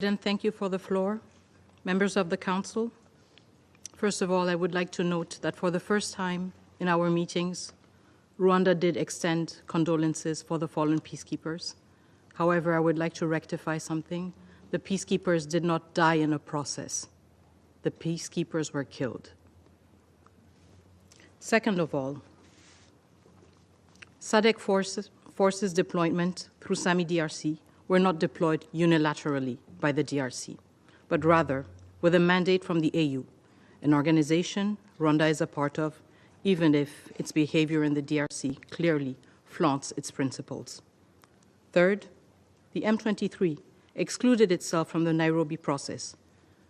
Thank you for the floor. Members of the Council, first of all, I would like to note that for the first time in our meetings, Rwanda did extend condolences for the fallen peacekeepers. However, I would like to rectify something. The peacekeepers did not die in a process. The peacekeepers were killed. Second of all, SADC forces deployment through SAMI DRC were not deployed unilaterally by the DRC, but rather with a mandate from the AU, an organization Rwanda is a part of, even if its behavior in the DRC clearly flaunts its principles. Third, the M23 excluded itself from the Nairobi process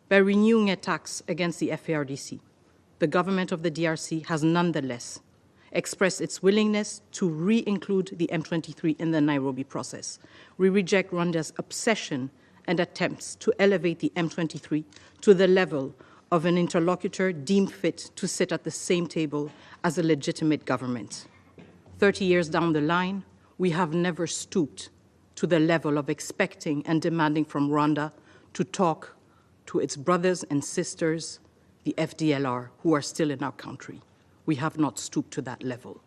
by renewing attacks against the FARDC. The government of the DRC has nonetheless expressed its willingness to re-include the M23 in the Nairobi process. We reject Rwanda's obsession and attempts to elevate the M23 to the level of an interlocutor deemed fit to sit at the same table as a legitimate government. 30 years down the line, we have never stooped to the level of expecting and demanding from Rwanda to talk to its brothers and sisters, the FDLR, who are still in our country. We have not stooped to that level.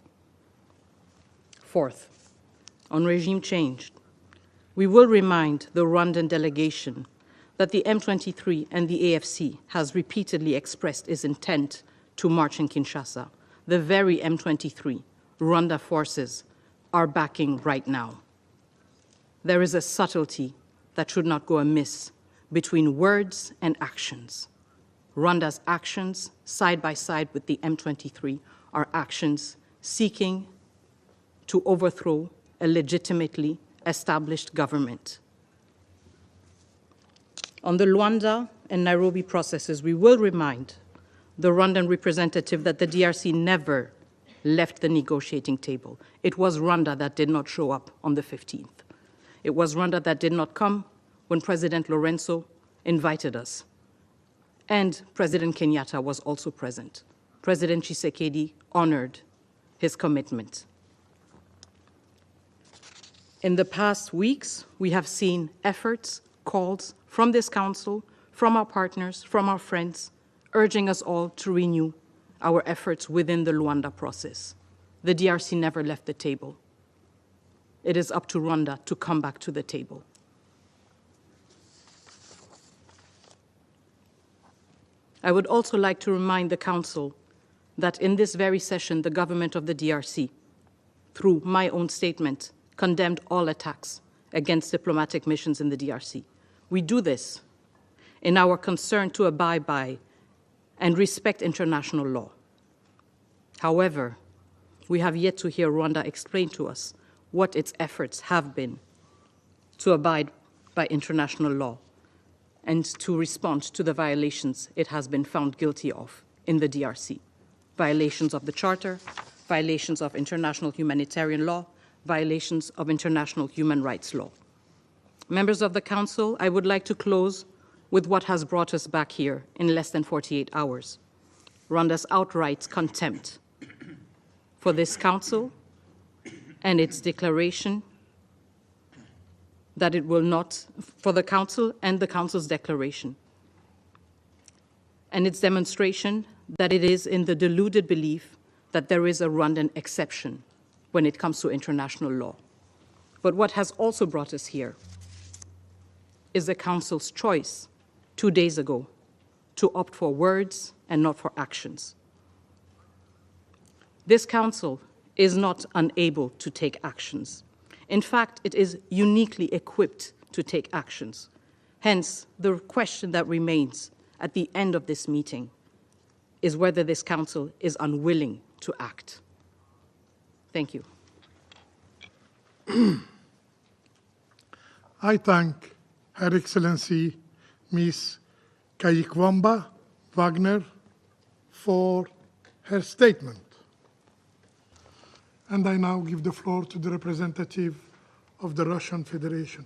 Fourth, on regime change, we will remind the Rwandan delegation that the M23 and the AFC has repeatedly expressed its intent to march in Kinshasa. The very M23 Rwanda forces are backing right now. There is a subtlety that should not go amiss between words and actions. Rwanda's actions, side by side with the M23, are actions seeking to overthrow a legitimately established government. On the Rwanda and Nairobi processes, we will remind the Rwandan representative that the DRC never left the negotiating table. It was Rwanda that did not show up on the 15th. It was Rwanda that did not come when President Lorenzo invited us. And President Kenyatta was also present. President Tshisekedi honored his commitment. In the past weeks, we have seen efforts, calls from this council, from our partners, from our friends, urging us all to renew our efforts within the Luanda process. The DRC never left the table. It is up to Rwanda to come back to the table. I would also like to remind the Council that in this very session, the government of the DRC, through my own statement, condemned all attacks against diplomatic missions in the DRC. We do this in our concern to abide by and respect international law. However, we have yet to hear Rwanda explain to us what its efforts have been to abide by international law and to respond to the violations it has been found guilty of in the DRC. Violations of the Charter, violations of international humanitarian law, violations of international human rights law. Members of the Council, I would like to close with what has brought us back here in less than 48 hours. Rwanda's outright contempt for this Council and its declaration that it will not, for the Council and the Council's declaration, and its demonstration that it is in the deluded belief that there is a Rwandan exception when it comes to international law. But what has also brought us here is the Council's choice 2 days ago to opt for words and not for actions. This Council is not unable to take actions. In fact, it is uniquely equipped to take actions. Hence, the question that remains at the end of this meeting is whether this Council is unwilling to act. Thank you. I thank Her Excellency Ms. Kayikwamba Wagner for her statement. And I now give the floor to the representative of the Russian Federation.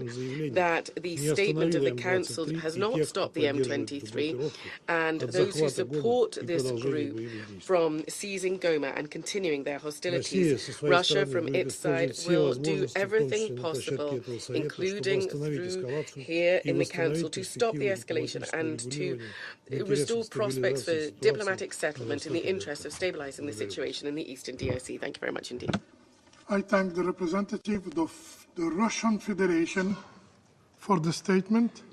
that the statement of the Council has not stopped the M23 and those who support this group from seizing Goma and continuing their hostilities. Russia, from its side, will do everything possible, including through here in the Council, to stop the escalation and to restore prospects for diplomatic settlement in the interest of stabilizing the situation in the eastern DRC. Thank you very much indeed. I thank the representative of the Russian Federation for the statement.